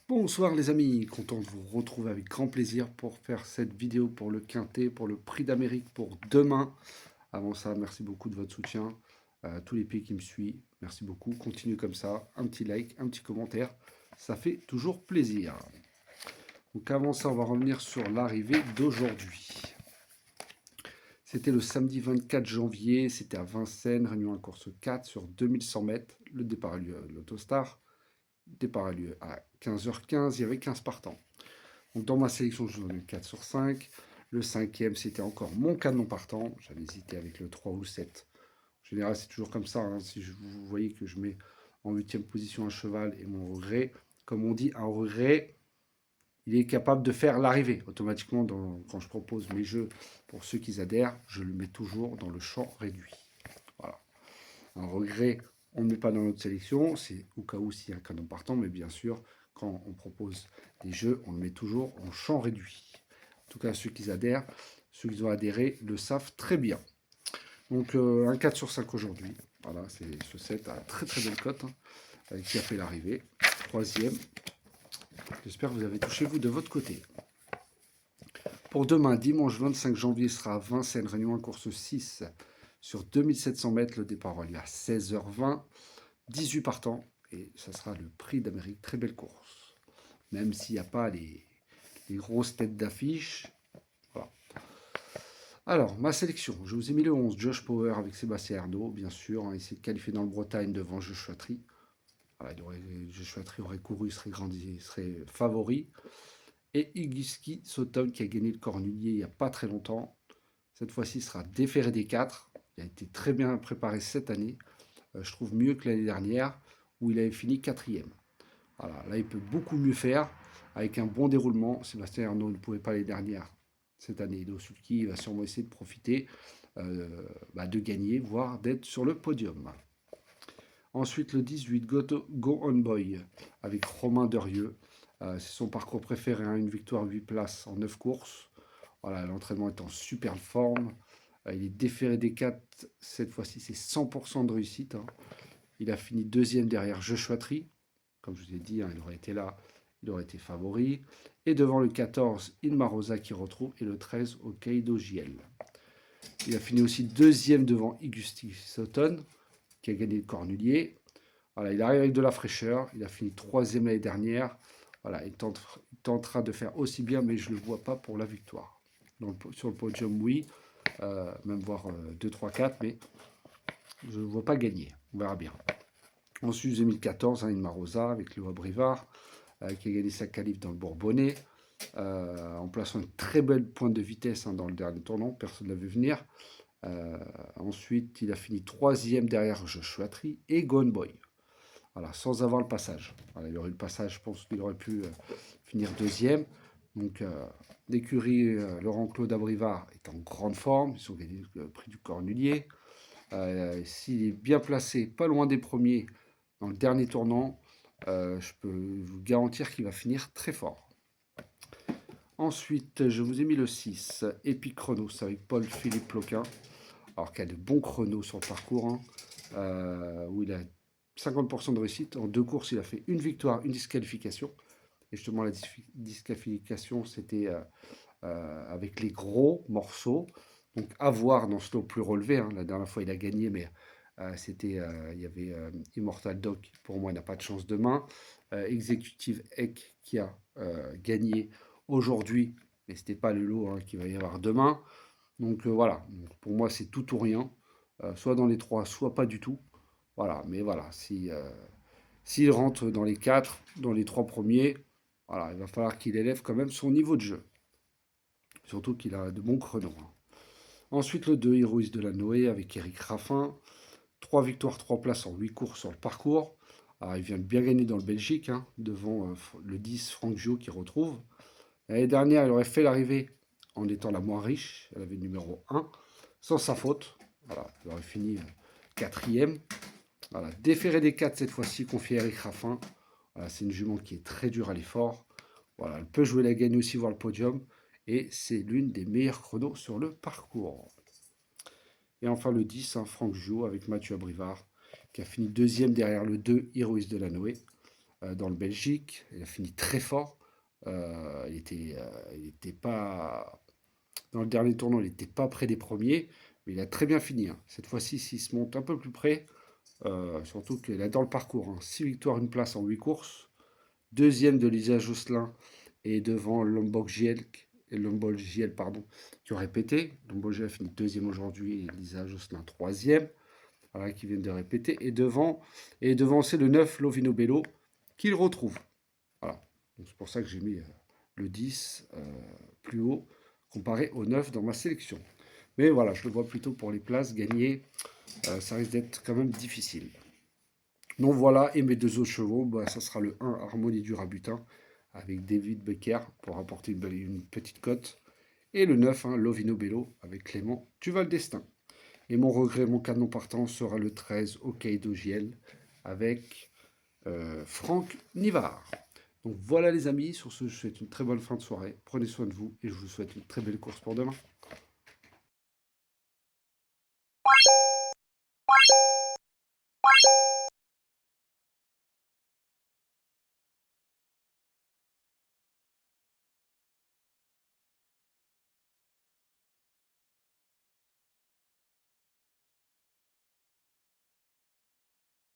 Bonsoir les amis, content de vous retrouver avec grand plaisir pour faire cette vidéo pour le Quintet, pour le Prix d'Amérique pour demain. Avant ça, merci beaucoup de votre soutien, tous les pays qui me suivent, merci beaucoup, continuez comme ça, un petit like, un petit commentaire, ça fait toujours plaisir. Donc avant ça, on va revenir sur l'arrivée d'aujourd'hui. C'était le samedi 24 janvier, c'était à Vincennes, réunion à course 4 sur 2100 mètres, le départ a lieu à l'Autostar. Le départ a lieu à 15h15, il y avait 15 partants. Donc dans ma sélection, je donne 4 sur 5. Le cinquième, c'était encore mon canon partant. J'avais hésité avec le 3 ou le 7. En général, c'est toujours comme ça. Hein. Si vous voyez que je mets en 8e position un cheval et mon regret, comme on dit, un regret, il est capable de faire l'arrivée. Automatiquement, quand je propose mes jeux pour ceux qui adhèrent, je le mets toujours dans le champ réduit. Voilà. Un regret, on ne met pas dans notre sélection, c'est au cas où s'il y a un canon partant, mais bien sûr, quand on propose des jeux, on le met toujours en champ réduit. En tout cas, ceux qui adhèrent, ceux qui ont adhéré le savent très bien. Donc, un 4 sur 5 aujourd'hui. Voilà, c'est ce set à très très belle cote, hein, qui a fait l'arrivée. Troisième. J'espère que vous avez touché vous de votre côté. Pour demain, dimanche 25 janvier, sera à Vincennes, réunion à course 6 sur 2700 mètres. Le départ aura lieu à 16h20. 18 partants et ça sera le Prix d'Amérique. Très belle course. Même s'il n'y a pas les grosses têtes d'affiche. Voilà. Alors, ma sélection. Je vous ai mis le 11, Josh Power avec Sébastien Arnaud, bien sûr. Hein, il s'est qualifié dans le Bretagne devant Joshua Tree. Voilà, Joshua Tree aurait couru, il serait favori. Et Iguski Sauton qui a gagné le Cornulier il n'y a pas très longtemps. Cette fois-ci, sera déféré des 4. Il a été très bien préparé cette année. Je trouve mieux que l'année dernière où il avait fini 4e. Voilà, là, il peut beaucoup mieux faire avec un bon déroulement. Sébastien Arnaud ne pouvait pas les dernières cette année. Dosuki va sûrement essayer de profiter de gagner, voire d'être sur le podium. Ensuite, le 18, Go On Boy avec Romain Derieux. C'est son parcours préféré, hein, une victoire 8 places en 9 courses. Voilà, l'entraînement est en super forme. Il est déféré des 4. Cette fois-ci, c'est 100% de réussite. Hein. Il a fini deuxième derrière Joshua Tree. Comme je vous ai dit, hein, il aurait été là, il aurait été favori. Et devant le 14, Ilma Rosa qui retrouve. Et le 13, Hokkaido JL. Il a fini aussi deuxième devant Igusti Sauton, qui a gagné le Cornulier. Voilà, il arrive avec de la fraîcheur. Il a fini troisième l'année dernière. Voilà, il tentera de faire aussi bien, mais je ne le vois pas pour la victoire. Sur le podium, oui. Même voir 2, 3, 4, mais je ne le vois pas gagner. On verra bien. Ensuite, 2014, hein, Ilma Rosa avec Léo Brivard, qui a gagné sa qualif dans le Bourbonnais, en plaçant une très belle pointe de vitesse, hein, dans le dernier tournant. Personne ne l'a vu venir. Ensuite, il a fini troisième derrière Joshua Tree et Gone Boy. Voilà, sans avoir le passage. Voilà, il aurait eu le passage, je pense qu'il aurait pu finir deuxième. Donc, l'écurie Laurent-Claude Abrivard est en grande forme. Ils ont gagné le prix du Cornulier. S'il est bien placé, pas loin des premiers, dans le dernier tournant, je peux vous garantir qu'il va finir très fort. Ensuite, je vous ai mis le 6, Epic Chronos, avec Paul-Philippe Ploquin, alors qu'il a de bons chronos sur le parcours, hein, où il a 50% de réussite. En 2 courses, il a fait une victoire, une disqualification. Et justement, la disqualification, c'était avec les gros morceaux. Donc, à voir dans ce lot plus relevé. Hein. La dernière fois, il a gagné, mais il y avait Immortal Doc, pour moi, il n'a pas de chance demain. Executive Egg qui a gagné aujourd'hui, mais ce n'était pas le lot, hein, qu'il va y avoir demain. Donc voilà, pour moi, c'est tout ou rien. Soit dans les 3, soit pas du tout. Voilà, mais voilà, s'il rentre dans les 4, dans les 3 premiers, voilà, il va falloir qu'il élève quand même son niveau de jeu. Surtout qu'il a de bons chronos. Hein. Ensuite, le 2, Héroïs de la Noé avec Eric Raffin. 3 victoires, 3 places en 8 courses sur le parcours. Alors, il vient de bien gagner dans le Belgique, hein, devant le 10, Franck Gio qui retrouve. L'année dernière, il aurait fait l'arrivée en étant la moins riche. Elle avait le numéro 1, sans sa faute. Voilà, il aurait fini 4e. Voilà, déféré des 4 cette fois-ci, confié à Eric Raffin. Voilà, c'est une jument qui est très dure à l'effort. Voilà, elle peut jouer la gagne aussi, voir le podium. Et c'est l'une des meilleures chronos sur le parcours. Et enfin le 10, hein, Franck Jou avec Mathieu Abrivard. qui a fini deuxième derrière le 2 Héroïs de la Noé dans le Belgique. Il a fini très fort. Il était pas dans le dernier tournoi, il n'était pas près des premiers, mais il a très bien fini, hein. Cette fois-ci, s'il se monte un peu plus près, surtout qu'il a dans le parcours, hein, 6 victoires, une place en 8 courses. Deuxième de Lisa Josselin et devant Lombok Gielk, et Lombok Giel, pardon, qui ont répété. Lombok Giel a fini deuxième aujourd'hui et Lisa Josselin troisième, voilà, qui viennent de répéter. Et devant c'est le 9 Lovino Bello qu'il retrouve. Voilà. C'est pour ça que j'ai mis le 10 plus haut comparé au 9 dans ma sélection. Mais voilà, je le vois plutôt pour les places gagnées. Ça risque d'être quand même difficile. Donc voilà, et mes deux autres chevaux, bah, ça sera le 1 Harmonie du Rabutin avec David Becker pour apporter une petite cote. Et le 9, hein, Lovino Bello avec Clément Duval Destin. Et mon regret, mon canon partant sera le 13 Hokkaido Giel avec Franck Nivard. Donc voilà les amis, sur ce je vous souhaite une très bonne fin de soirée, prenez soin de vous et je vous souhaite une très belle course pour demain.